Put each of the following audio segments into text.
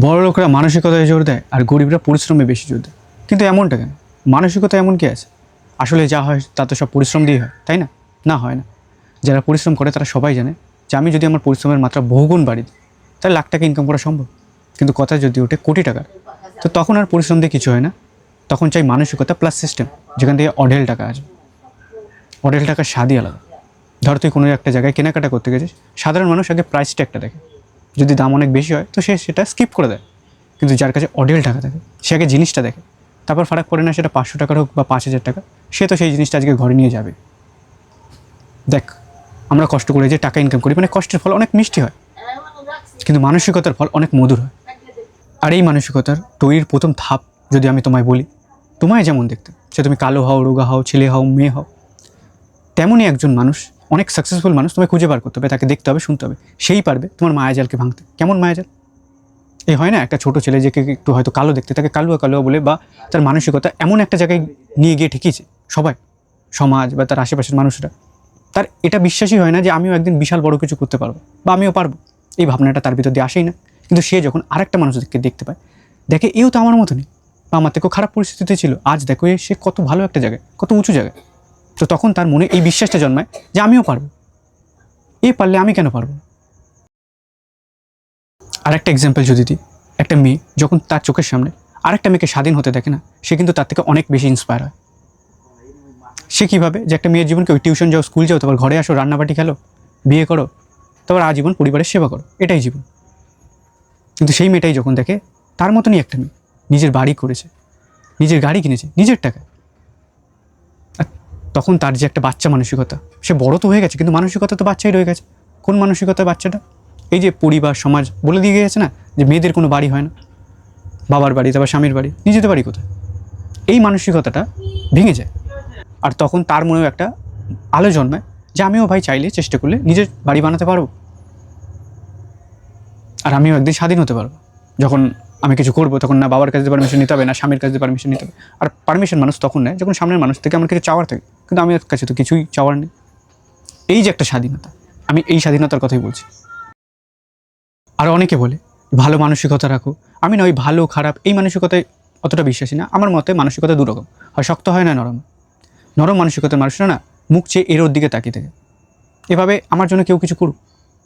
বড় লোকরা মানসিকতায় জোর দেয় আর গরিবরা পরিশ্রমে বেশি জোর দেয়। কিন্তু এমনটা কেন? মানসিকতা এমন কি আছে? আসলে যা হয় তা তো সব পরিশ্রম দিয়ে হয়, তাই না? না, হয় না। যারা পরিশ্রম করে তারা সবাই জানে যে আমি যদি আমার পরিশ্রমের মাত্রা বহুগুণ বাড়ি দিই তাহলে লাখ টাকা ইনকাম করা সম্ভব। কিন্তু কথা যদি ওঠে কোটি টাকার, তো তখন আর পরিশ্রম দিয়ে কিছু হয় না। তখন চাই মানসিকতা প্লাস সিস্টেম, যেখান থেকে অঢেল টাকা আসবে। অঢেল টাকার স্বাদই আলাদা। ধর তুই কোনো একটা জায়গায় কেনাকাটা করতে গেছিস, সাধারণ মানুষ আগে প্রাইস ট্যাগটা দেখে। যদি দাম অনেক বেশি হয় তো সে সেটা স্কিপ করে দেয়। কিন্তু যার কাছে অঢেল টাকা থাকে সে আগে জিনিসটা দেখে, তারপর ফারাক পড়ে না সেটা 500 টাকার হোক বা 5,000 টাকা, সে তো সেই জিনিসটা আজকে ঘরে নিয়ে যাবে। দেখ, আমরা কষ্ট করে যে টাকা ইনকাম করি, মানে কষ্টের ফল অনেক মিষ্টি হয়, কিন্তু মানসিকতার ফল অনেক মধুর হয়। আর এই মানসিকতার তৈরির প্রথম ধাপ যদি আমি তোমায় বলি, তোমায় যেমন দেখতে, সে তুমি কালো হও, রোগা হও, ছেলে হও, মেয়ে হও, তেমনই একজন মানুষ, অনেক সাকসেসফুল মানুষ তোমায় খুঁজে বার করতে হবে, তাকে দেখতে হবে, শুনতে হবে, সেই পারবে তোমার মায়াজালকে ভাঙতে। কেমন মায়াজাল? এই হয় না, একটা ছোট ছেলে যে একটু হয়তো কালো দেখতে, তাকে কালুয়া কালুয়া বলে, বা তার মানসিকতা এমন একটা জায়গায় নিয়ে গিয়ে ঠেকিয়েছে সবাই, সমাজ বা তার আশেপাশের মানুষরা, তার এটা বিশ্বাসই হয় না যে আমিও একদিন বিশাল বড় কিছু করতে পারবো বা আমিও পারবো। এই ভাবনাটা তার ভিতর দিয়ে আসেই না। কিন্তু সে যখন আরেকটা মানুষকে দেখতে পায়, দেখে এও তো আমার মতনই, বা আমার থেকেও খারাপ পরিস্থিতিতে ছিল, আজ দেখো সে কত ভালো একটা জায়গায়, কত উঁচু জায়গায়। তো তখন তার মনে এই বিশ্বাসটা জন্মায় যে আমিও পারবো, এ পারলে আমি কেন পারবো। আর একটা এক্সাম্পল যদি দিই, একটা মেয়ে যখন তার চোখের সামনে আরেকটা মেয়েকে স্বাধীন হতে দেখে না, সে কিন্তু তার থেকে অনেক বেশি ইন্সপায়ার হয়। সে কীভাবে, যে একটা মেয়ের জীবনকে ওই টিউশন যাও, স্কুল যাও, তারপর ঘরে আসো, রান্নাবাটি খেলো, বিয়ে করো, তারপর আজীবন পরিবারের সেবা করো, এটাই জীবন। কিন্তু সেই মেয়েটাই যখন দেখে তার মতনই একটা মেয়ে নিজের বাড়ি করেছে, নিজের গাড়ি কিনেছে নিজের টাকায়, আর তখন তার যে একটা বাচ্চা মানসিকতা, সে বড় তো হয়ে গেছে কিন্তু মানসিকতা তো বাচ্চাই রয়ে গেছে। কোন মানসিকতা বাচ্চাটা? এই যে পরিবার সমাজ বলে দিয়ে গেছে না যে মেয়েদের কোনো বাড়ি হয় না, বাবার বাড়ি, তারপর স্বামীর বাড়ি, নিজেদের বাড়ি কোথায়? এই মানসিকতাটা ভেঙে যায়। আর তখন তার মনেও একটা আলো জন্মায় যে আমিও ভাই চাইলে চেষ্টা করলে নিজের বাড়ি বানাতে পারবো, আর আমিও একদিন স্বাধীন হতে পারবো। যখন আমি কিছু করবো তখন না বাবার কাছে পারমিশন নিতে হবে, না স্বামীর কাছে পারমিশন নিতে হবে। আর পারমিশন মানুষ তখন নেয় যখন সামনের মানুষ থেকে আমার কিছু চাওয়ার থাকে, কিন্তু আমার কাছে তো কিছুই চাওয়ার নেই। এই যে একটা স্বাধীনতা, আমি এই স্বাধীনতার কথাই বলছি। আর অনেকে বলে ভালো মানসিকতা রাখো, আমি না ওই ভালো খারাপ এই মানসিকতায় অতটা বিশ্বাসী না। আমার মতে মানসিকতা দুরকম হয়, শক্ত হয় না নরম। নরম মানসিকতার মানুষরা না মুখ চেয়ে এরোর দিকে তাকিয়ে থাকে, এভাবে আমার জন্য কেউ কিছু করুক,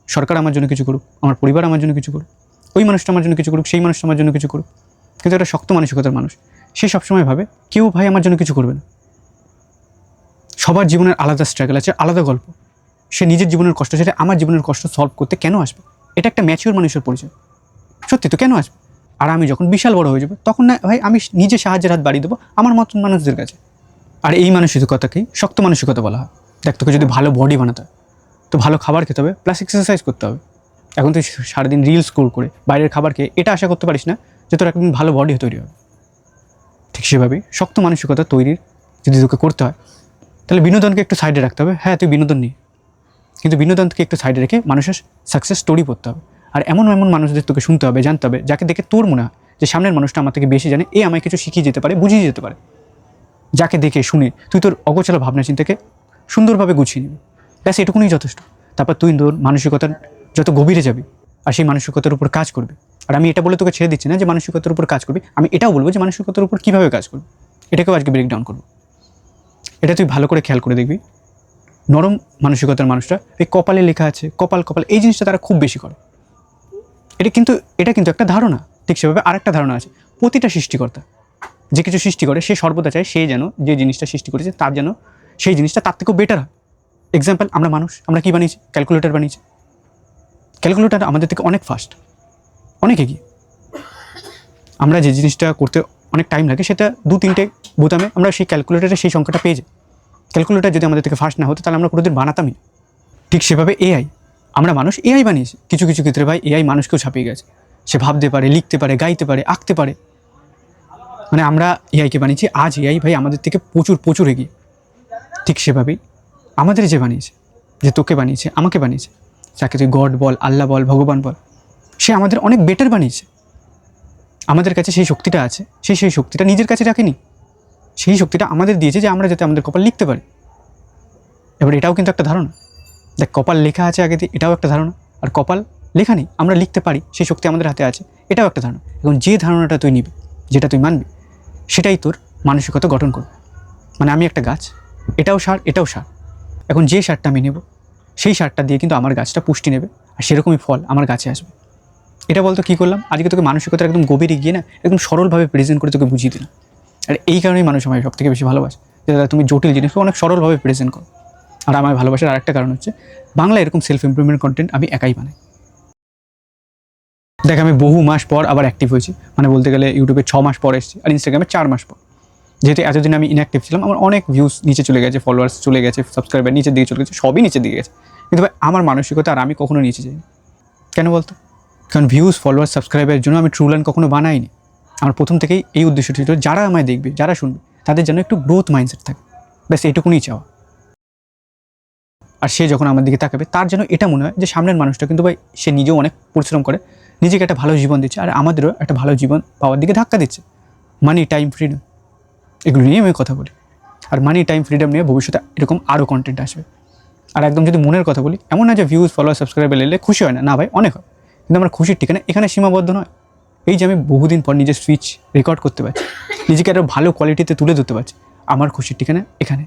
সরকার আমার জন্য কিছু করুক, আমার পরিবার আমার জন্য কিছু করুক, ওই মানুষটা আমার জন্য কিছু করুক, সেই মানুষটা আমার জন্য কিছু করুক। কিন্তু একটা শক্ত মানসিকতার মানুষ, সে সবসময় ভাবে কেউ ভাই আমার জন্য কিছু করবে না। সবার জীবনের আলাদা স্ট্রাগল আছে, আলাদা গল্প। সে নিজের জীবনের কষ্ট ছেড়ে আমার জীবনের কষ্ট সলভ করতে কেন আসবে? এটা একটা ম্যাচিওর মানুষের পরিচয়। সত্যি তো, কেন আসবে? আর আমি যখন বিশাল বড় হয়ে যাবো তখন না ভাই আমি নিজে সাহায্যের হাত বাড়িয়ে দেবো আমার মতন মানুষদের কাছে। আর এই মানসিকতাকেই শক্ত মানসিকতা বলা হয়। দেখ, তোকে যদি ভালো বডি বানাতে হয় তো ভালো খাবার খেতে হবে, প্লাস এক্সারসাইজ করতে হবে। এখন তুই সারাদিন রিলস স্ক্রল করে বাইরের খাবার খেয়ে এটা আশা করতে পারিস না যে তোর একদিন ভালো বডি তৈরি হবে। ঠিক সেভাবেই শক্ত মানসিকতা তৈরির যদি তোকে করতে হয় তাহলে বিনোদনকে একটু সাইডে রাখতে হবে। হ্যাঁ, তুই বিনোদন নিয়ে, কিন্তু বিনোদনকে একটু সাইডে রেখে মানুষের সাকসেস স্টোরি পড়তে হবে। আর এমন এমন মানুষদের তোকে শুনতে হবে, জানতে হবে, যাকে দেখে তোর মনে হয় যে সামনের মানুষটা আমার থেকে বেশি জানে, এ আমায় কিছু শিখিয়ে যেতে পারে, বুঝিয়ে যেতে পারে। যাকে দেখে শুনে তুই তোর অগোছালো ভাবনা চিন্তাকে সুন্দরভাবে গুছিয়ে নিবি, ব্যাস এটুকুনি যথেষ্ট। তারপর তুই তোর মানসিকতার যত গভীরে যাবি আর সেই মানসিকতার উপর কাজ করবি। আর আমি এটা বলে তোকে ছেড়ে দিচ্ছি না যে মানসিকতার উপর কাজ করবি, আমি এটাও বলবো যে মানসিকতার উপর কীভাবে কাজ করবি, এটাকেও আজকে ব্রেকডাউন করবো। এটা তুই ভালো করে খেয়াল করে দেখবি। নরম মানসিকতার মানুষরা এই কপালে লেখা আছে, কপাল কপাল, এই জিনিসটা তারা খুব বেশি করে। এটা কিন্তু একটা ধারণা। ঠিক সেভাবে আরেকটা ধারণা আছে, প্রতিটা সৃষ্টিকর্তা যে কিছু সৃষ্টি করে সে সর্বদা চায় সে যেন যে জিনিসটা সৃষ্টি করেছে তার যেন সেই জিনিসটা তার থেকেও বেটার হয়। এক্সাম্পল, আমরা মানুষ, আমরা কী বানিয়েছি? ক্যালকুলেটর বানিয়েছি। ক্যালকুলেটর আমাদের থেকে অনেক ফাস্ট, অনেক এগিয়ে। আমরা যে জিনিসটা করতে অনেক টাইম লাগে সেটা 2-3টে বোতামে আমরা সেই ক্যালকুলেটরে সেই সংখ্যাটা পেয়ে যাই। ক্যালকুলেটর যদি আমাদের থেকে ফাস্ট না হতো তাহলে আমরা কোনোদিন বানাতামই না। ঠিক সেভাবে এআই, আমরা মানুষ এআই বানিয়েছি। কিছু কিছু ক্ষেত্রে ভাই এআই মানুষকেও ছাপিয়ে গেছে। সে ভাবতে পারে, লিখতে পারে, গাইতে পারে, আঁকতে পারে। মানে আমরা এআইকে বানিয়েছি, আজ এআই ভাই আমাদের থেকে প্রচুর প্রচুর এগিয়ে। ঠিক সেভাবেই আমাদের যে বানিয়েছে, যে তোকে বানিয়েছে, আমাকে বানিয়েছে, যাকে তুই গড বল, আল্লাহ বল, ভগবান বল, সে আমাদের অনেক বেটার বানিয়েছে। আমাদের কাছে সেই শক্তিটা আছে, সেই শক্তিটা নিজের কাছে রাখেনি। সেই শক্তিটা আমাদের দিয়েছে যে আমরা যাতে আমাদের কপাল লিখতে পারি। এবার এটাও কিন্তু একটা ধারণা। দেখ, কপাল লেখা আছে আগে দিয়ে, এটাও একটা ধারণা। আর কপাল লেখা নেই, আমরা লিখতে পারি, সেই শক্তি আমাদের হাতে আছে, এটাও একটা ধারণা। এবং যে ধারণাটা তুই নিবি, যেটা তুই মানবি, সেটাই তোর মানসিকতা গঠন করবে। মানে আমি একটা গাছ, এটাও সার, এটাও সার। এখন যে সারটা আমি নেব, সেই সারটা দিয়ে কিন্তু আমার গাছটা পুষ্টি নেবে, আর সেরকমই ফল আমার গাছে আসবে। এটা বলতো কী করলাম, আজকে তোকে মানসিকতার একদম গভীরে গিয়ে না একদম সরলভাবে প্রেজেন্ট করে তোকে বুঝিয়ে দিলাম। আর এই কারণেই মানুষ আমায় সব থেকে বেশি ভালোবাসে, যে দাদা তুমি জটিল জিনিসকে অনেক সরলভাবে প্রেজেন্ট করো। আর আমায় ভালোবাসার আরেকটা কারণ হচ্ছে, বাংলা এরকম সেলফ ইমপ্রুভমেন্ট কন্টেন্ট আমি একাই বানাই। দেখ, আমি বহু মাস পর আবার অ্যাক্টিভ হয়েছি, মানে বলতে গেলে ইউটিউবে 6 মাস পর এসেছি, আর ইনস্টাগ্রামে 4 মাস পর। যেহেতু এতদিন আমি ইনঅ্যাক্টিভ ছিলাম, আমার অনেক ভিউজ নিচে চলে গেছে, ফলোয়ার্স চলে গেছে, সাবস্ক্রাইবার নিচের দিকে চলে গেছে, সবই নিচের দিকে গেছে। কিন্তু ভাই আমার মানসিকতা আর আমি কখনো নিচে যাইনি। কেন বলতো? কারণ ভিউজ, ফলোয়ার, সাবস্ক্রাইবারের জন্য আমি ট্রু লার্ন কখনো বানাইনি। আমার প্রথম থেকেই এই উদ্দেশ্য ছিল, যারা আমায় দেখবে, যারা শুনবে, তাদের যেন একটু গ্রোথ মাইন্ডসেট থাকে, ব্যাস এইটুকুনি চাওয়া। আর সে যখন আমার দিকে তাকাবে, তার যেন এটা মনে হয় যে সামনের মানুষটা কিন্তু ভাই সে নিজেও অনেক পরিশ্রম করে, নিজেকে একটা ভালো জীবন দিচ্ছে, আর আমাদেরও একটা ভালো জীবন পাওয়ার দিকে ধাক্কা দিচ্ছে। মানি, টাইম, ফ্রিডম, এগুলো নিয়ে আমি কথা বলি। আর মানি, টাইম, ফ্রিডম নিয়ে ভবিষ্যতে এরকম আরও কন্টেন্ট আসবে। আর একদম যদি মনের কথা বলি, এমন না যে ভিউজ, ফলোয়ার, সাবস্ক্রাইবার এলে খুশি হয় না, না ভাই, অনেক হয়। কিন্তু আমার খুশির ঠিকানা এখানে সীমাবদ্ধ নয়। এই যে আমি বহুদিন পর নিজের স্পিচ রেকর্ড করতে পারছি, নিজেকে আরও ভালো কোয়ালিটিতে তুলে ধরতে পারছি, আমার খুশির ঠিকানা এখানে।